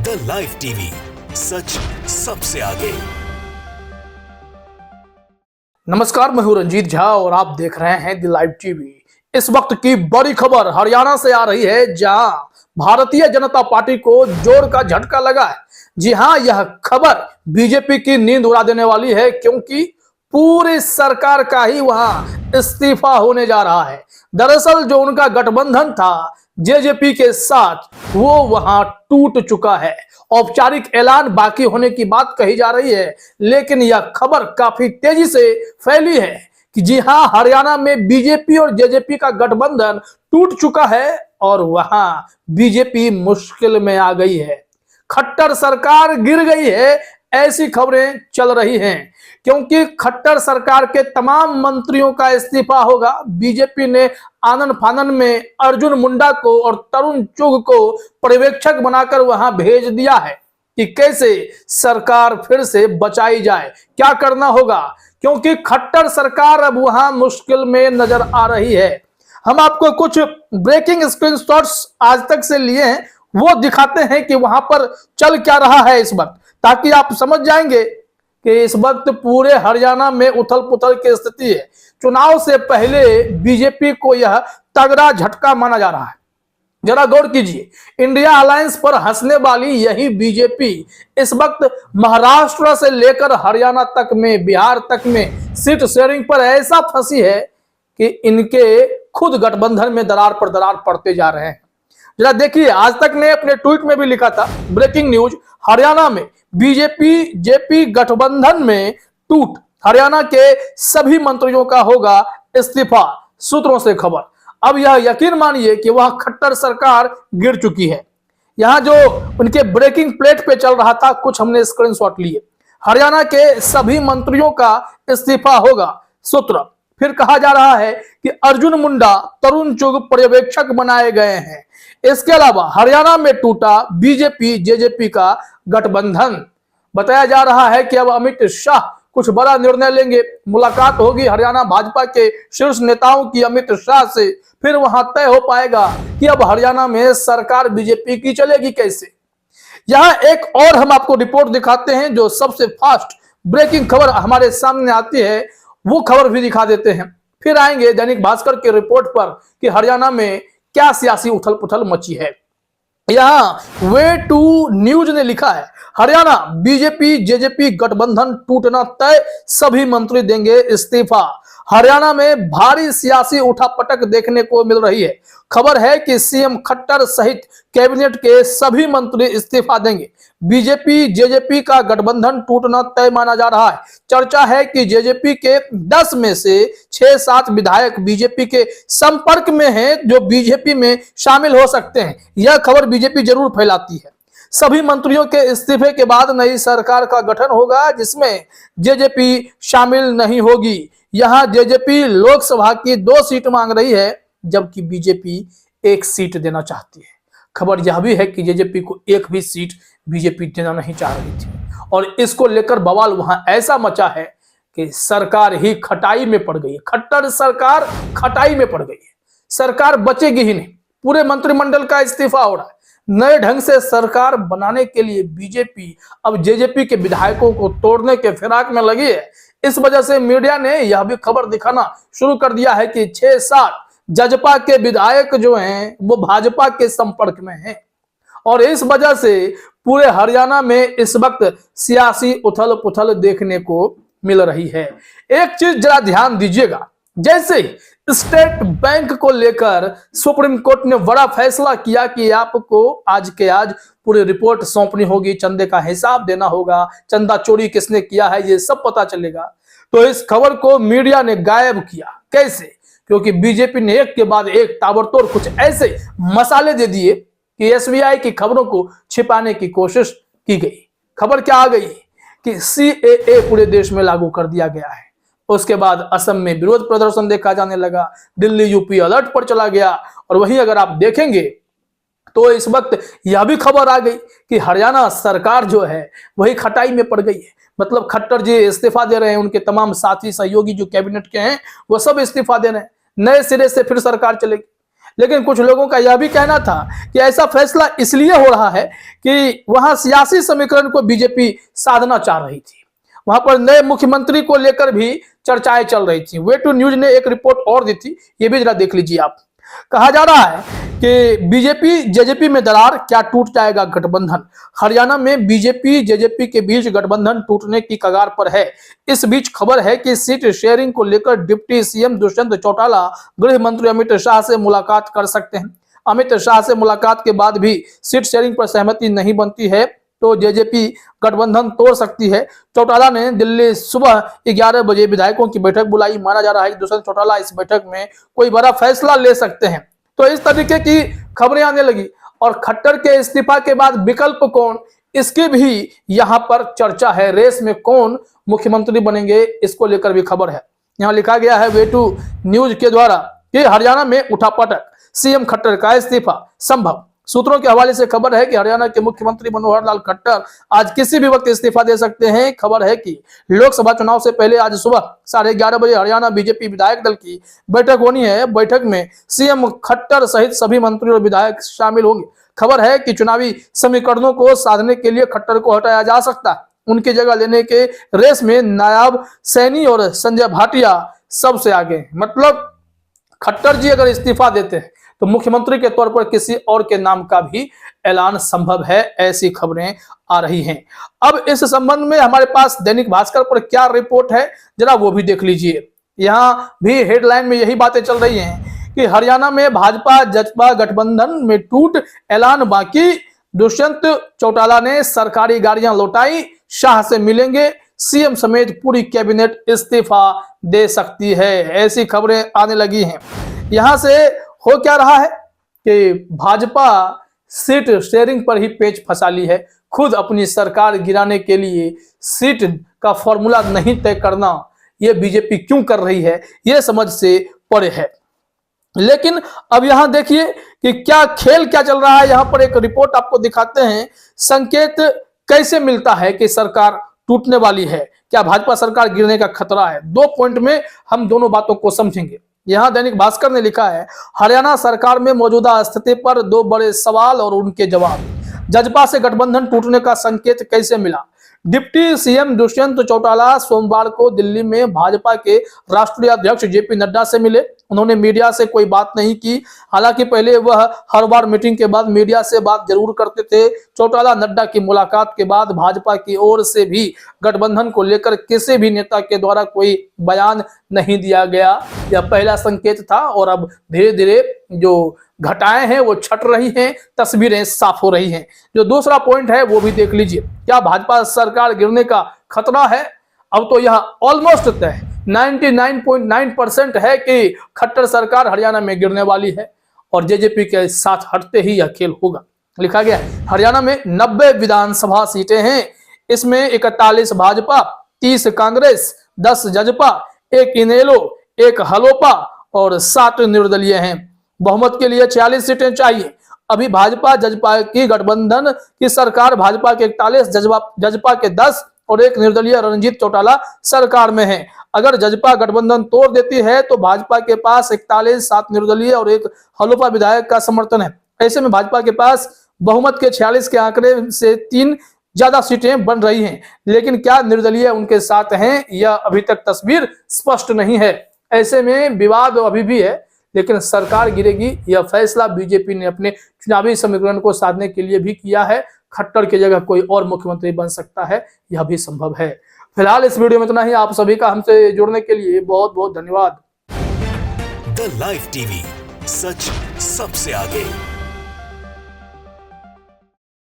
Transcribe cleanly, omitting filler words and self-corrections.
The live TV, सच सबसे आगे। नमस्कार, मैं हूं रंजीत झा और आप देख रहे हैं द लाइव टीवी। इस वक्त की बड़ी खबर हरियाणा से आ रही है, जहां भारतीय जनता पार्टी को जोर का झटका लगा है। जी हां, यह खबर बीजेपी की नींद उड़ा देने वाली है, क्योंकि पूरी सरकार का ही वहां इस्तीफा होने जा रहा है। दरअसल जो उनका गठबंधन था जेजेपी के साथ, वो वहां टूट चुका है। औपचारिक ऐलान बाकी होने की बात कही जा रही है, लेकिन यह खबर काफी तेजी से फैली है कि जी हां, हरियाणा में बीजेपी और जेजेपी का गठबंधन टूट चुका है और वहां बीजेपी मुश्किल में आ गई है। खट्टर सरकार गिर गई है, ऐसी खबरें चल रही हैं, क्योंकि खट्टर सरकार के तमाम मंत्रियों का इस्तीफा होगा। बीजेपी ने आनन फानन में अर्जुन मुंडा को और तरुण चुग को पर्यवेक्षक बनाकर वहां भेज दिया है कि कैसे सरकार फिर से बचाई जाए, क्या करना होगा, क्योंकि खट्टर सरकार अब वहां मुश्किल में नजर आ रही है। हम आपको कुछ ब्रेकिंग स्क्रीनशॉट्स आज तक से लिए हैं, वो दिखाते हैं कि वहां पर चल क्या रहा है इस वक्त, ताकि आप समझ जाएंगे कि इस वक्त पूरे हरियाणा में उथल पुथल की स्थिति है। चुनाव से पहले बीजेपी को यह तगड़ा झटका माना जा रहा है। जरा गौर कीजिए, इंडिया अलायंस पर हंसने वाली यही बीजेपी इस वक्त महाराष्ट्र से लेकर हरियाणा तक में, बिहार तक में सीट शेयरिंग पर ऐसा फंसी है कि इनके खुद गठबंधन में दरार पर दरार पड़ते जा रहे हैं। जरा देखिए, आज तक ने अपने ट्वीट में भी लिखा था, ब्रेकिंग न्यूज, हरियाणा में बीजेपी जेपी गठबंधन में टूट, हरियाणा के सभी मंत्रियों का होगा इस्तीफा, सूत्रों से खबर। अब यह यकीन मानिए कि वह खट्टर सरकार गिर चुकी है। यहां जो उनके ब्रेकिंग प्लेट पे चल रहा था, कुछ हमने स्क्रीनशॉट लिए। हरियाणा के सभी मंत्रियों का इस्तीफा होगा, सूत्र। फिर कहा जा रहा है कि अर्जुन मुंडा, तरुण चुग पर्यवेक्षक बनाए गए हैं। इसके अलावा हरियाणा में टूटा बीजेपी जेजेपी का गठबंधन। बताया जा रहा है कि अब अमित शाह कुछ बड़ा निर्णय लेंगे। मुलाकात होगी हरियाणा भाजपा के शीर्ष नेताओं की अमित शाह से, फिर वहां तय हो पाएगा कि अब हरियाणा में सरकार बीजेपी की चलेगी कैसे। यहां एक और हम आपको रिपोर्ट दिखाते हैं, जो सबसे फास्ट ब्रेकिंग खबर हमारे सामने आती है, वो खबर भी दिखा देते हैं। फिर आएंगे दैनिक भास्कर की रिपोर्ट पर कि हरियाणा में क्या सियासी उथल पुथल मची है। यहां वे टू न्यूज ने लिखा है, हरियाणा बीजेपी जेजेपी गठबंधन टूटना तय, सभी मंत्री देंगे इस्तीफा। हरियाणा में भारी सियासी उठापटक देखने को मिल रही है। खबर है कि सीएम खट्टर सहित कैबिनेट के सभी मंत्री इस्तीफा देंगे। बीजेपी जेजेपी का गठबंधन टूटना तय माना जा रहा है। चर्चा है कि जेजेपी के 10 में से 6-7 विधायक बीजेपी के संपर्क में हैं, जो बीजेपी में शामिल हो सकते हैं। यह खबर बीजेपी जरूर फैलाती है। सभी मंत्रियों के इस्तीफे के बाद नई सरकार का गठन होगा, जिसमें जेजेपी शामिल नहीं होगी। यहां जेजेपी लोकसभा की 2 सीट मांग रही है, जबकि बीजेपी 1 सीट देना चाहती है। खबर यह भी है कि जेजेपी को 1 भी सीट बीजेपी देना नहीं चाह रही थी, और इसको लेकर बवाल वहां ऐसा मचा है कि सरकार ही खटाई में पड़ गई है। खट्टर सरकार खटाई में पड़ गई है, सरकार बचेगी ही नहीं। पूरे मंत्रिमंडल का इस्तीफा हो रहा है। नए ढंग से सरकार बनाने के लिए बीजेपी अब जेजेपी के विधायकों को तोड़ने के फिराक में लगी है। इस वजह से मीडिया ने यह भी खबर दिखाना शुरू कर दिया है कि 6-7 जजपा के विधायक जो हैं, वो भाजपा के संपर्क में हैं, और इस वजह से पूरे हरियाणा में इस वक्त सियासी उथल पुथल देखने को मिल रही है। एक चीज जरा ध्यान दीजिएगा, जैसे स्टेट बैंक को लेकर सुप्रीम कोर्ट ने बड़ा फैसला किया कि आपको आज के आज पूरी रिपोर्ट सौंपनी होगी, चंदे का हिसाब देना होगा, चंदा चोरी किसने किया है ये सब पता चलेगा, तो इस खबर को मीडिया ने गायब किया। कैसे? क्योंकि बीजेपी ने एक के बाद एक ताबड़तोड़ कुछ ऐसे मसाले दे दिए कि एसबीआई की खबरों को छिपाने की कोशिश की गई। खबर क्या आ गई कि सीएए पूरे देश में लागू कर दिया गया है। उसके बाद असम में विरोध प्रदर्शन देखा जाने लगा, दिल्ली यूपी अलर्ट पर चला गया, और वहीं अगर आप देखेंगे तो इस वक्त यह भी खबर आ गई कि हरियाणा सरकार जो है वही खटाई में पड़ गई है। मतलब खट्टर जी इस्तीफा दे रहे हैं, उनके तमाम साथी सहयोगी जो कैबिनेट के हैं वो सब इस्तीफा दे रहे हैं, नए सिरे से फिर सरकार चलेगी। लेकिन कुछ लोगों का यह भी कहना था कि ऐसा फैसला इसलिए हो रहा है कि वहां सियासी समीकरण को बीजेपी साधना चाह रही थी। वहां पर नए मुख्यमंत्री को लेकर भी चर्चाएं चल रही थी। वे टू न्यूज ने एक रिपोर्ट और दी थी, ये भी जरा देख लीजिए आप। कहा जा रहा है कि बीजेपी जेजेपी में दरार, क्या टूट जाएगा गठबंधन। हरियाणा में बीजेपी जेजेपी के बीच गठबंधन टूटने की कगार पर है। इस बीच खबर है कि सीट शेयरिंग को लेकर डिप्टी सीएम दुष्यंत चौटाला गृह मंत्री अमित शाह से मुलाकात कर सकते हैं। अमित शाह से मुलाकात के बाद भी सीट शेयरिंग पर सहमति नहीं बनती है तो जेजेपी गठबंधन तोड़ सकती है। चौटाला ने दिल्ली सुबह 11 बजे विधायकों की बैठक बुलाई। माना जा रहा है कि दुष्यंत चौटाला इस बैठक में कोई बड़ा फैसला ले सकते हैं। तो इस तरीके की खबरें आने लगी और खट्टर के इस्तीफा के बाद विकल्प कौन, इसकी भी यहां पर चर्चा है। रेस में कौन मुख्यमंत्री बनेंगे, इसको लेकर भी खबर है। यहां लिखा गया है वे टू न्यूज के द्वारा कि हरियाणा में उठापटक, सीएम खट्टर का इस्तीफा संभव। सूत्रों के हवाले से खबर है कि हरियाणा के मुख्यमंत्री मनोहर लाल खट्टर आज किसी भी वक्त इस्तीफा दे सकते हैं। खबर है कि लोकसभा चुनाव से पहले आज सुबह 11:30 बजे हरियाणा बीजेपी विधायक दल की बैठक होनी है। बैठक में सीएम खट्टर सहित सभी मंत्री और विधायक शामिल होंगे। खबर है कि चुनावी समीकरणों को साधने के लिए खट्टर को हटाया जा सकता है। उनकी जगह लेने के रेस में नायाब सैनी और संजय भाटिया सबसे आगे। मतलब खट्टर जी अगर इस्तीफा देते हैं तो मुख्यमंत्री के तौर पर किसी और के नाम का भी ऐलान संभव है, ऐसी खबरें आ रही हैं। अब इस संबंध में हमारे पास दैनिक भास्कर पर क्या रिपोर्ट है, जरा वो भी देख लीजिए। यहां भी हेडलाइन में यही बातें चल रही हैं कि हरियाणा में भाजपा जसपा गठबंधन में टूट, ऐलान बाकी। दुष्यंत चौटाला ने सरकारी गाड़ियां लौटाई, शाह से मिलेंगे, सीएम समेत पूरी कैबिनेट इस्तीफा दे सकती है, ऐसी खबरें आने लगी हैं। यहां से हो क्या रहा है कि भाजपा सीट शेयरिंग पर ही पेच फंसा ली है। खुद अपनी सरकार गिराने के लिए सीट का फॉर्मूला नहीं तय करना, यह बीजेपी क्यों कर रही है, यह समझ से परे है। लेकिन अब यहां देखिए कि क्या खेल क्या चल रहा है। यहां पर एक रिपोर्ट आपको दिखाते हैं, संकेत कैसे मिलता है कि सरकार टूटने वाली है, क्या भाजपा सरकार गिरने का खतरा है। 2 पॉइंट में हम दोनों बातों को समझेंगे। यहां दैनिक भास्कर ने लिखा है हरियाणा सरकार में मौजूदा स्थिति पर 2 बड़े सवाल और उनके जवाब। जजपा से गठबंधन टूटने का संकेत कैसे मिला। डिप्टी सीएम दुष्यंत चौटाला सोमवार को दिल्ली में भाजपा के राष्ट्रीय अध्यक्ष जेपी नड्डा से मिले। उन्होंने मीडिया से कोई बात नहीं की। हालांकि पहले वह हर बार मीटिंग के बाद मीडिया से बात जरूर करते थे। चौटाला नड्डा की मुलाकात के बाद भाजपा की ओर से भी गठबंधन को लेकर किसी भी नेता के द्वारा कोई बयान नहीं दिया गया। यह पहला संकेत था और अब धीरे धीरे जो घटाएं हैं वो छट रही हैं, तस्वीरें साफ हो रही हैं। जो दूसरा पॉइंट है वो भी देख लीजिए, क्या भाजपा सरकार गिरने का खतरा है। अब तो यह ऑलमोस्ट तय 99.9% है कि खट्टर सरकार हरियाणा में गिरने वाली है और जेजेपी के साथ हटते ही यह खेल होगा। लिखा गया हरियाणा में 90 विधानसभा सीटें हैं, इसमें 41 भाजपा, 30 कांग्रेस, 10 जजपा, 1 इनेलो, 1 हलोपा और 7 निर्दलीय हैं। बहुमत के लिए 46 सीटें चाहिए। अभी भाजपा जजपा की गठबंधन की सरकार भाजपा के 41, जजपा के 10 और 1 निर्दलीय रणजीत चौटाला सरकार में है। अगर जजपा गठबंधन तोड़ देती है तो भाजपा के पास 41, 7 निर्दलीय और 1 हलोपा विधायक का समर्थन है। ऐसे में भाजपा के पास बहुमत के 46 के आंकड़े से 3 ज्यादा सीटें बन रही हैं। लेकिन क्या निर्दलीय उनके साथ हैं, यह अभी तक तस्वीर स्पष्ट नहीं है। ऐसे में विवाद अभी भी है, लेकिन सरकार गिरेगी यह फैसला बीजेपी ने अपने चुनावी समीकरण को साधने के लिए भी किया है। खट्टर की जगह कोई और मुख्यमंत्री बन सकता है, यह भी संभव है। फिलहाल इस वीडियो में इतना ही। आप सभी का हमसे जुड़ने के लिए बहुत बहुत धन्यवाद। द लाइव टीवी, सच सबसे आगे।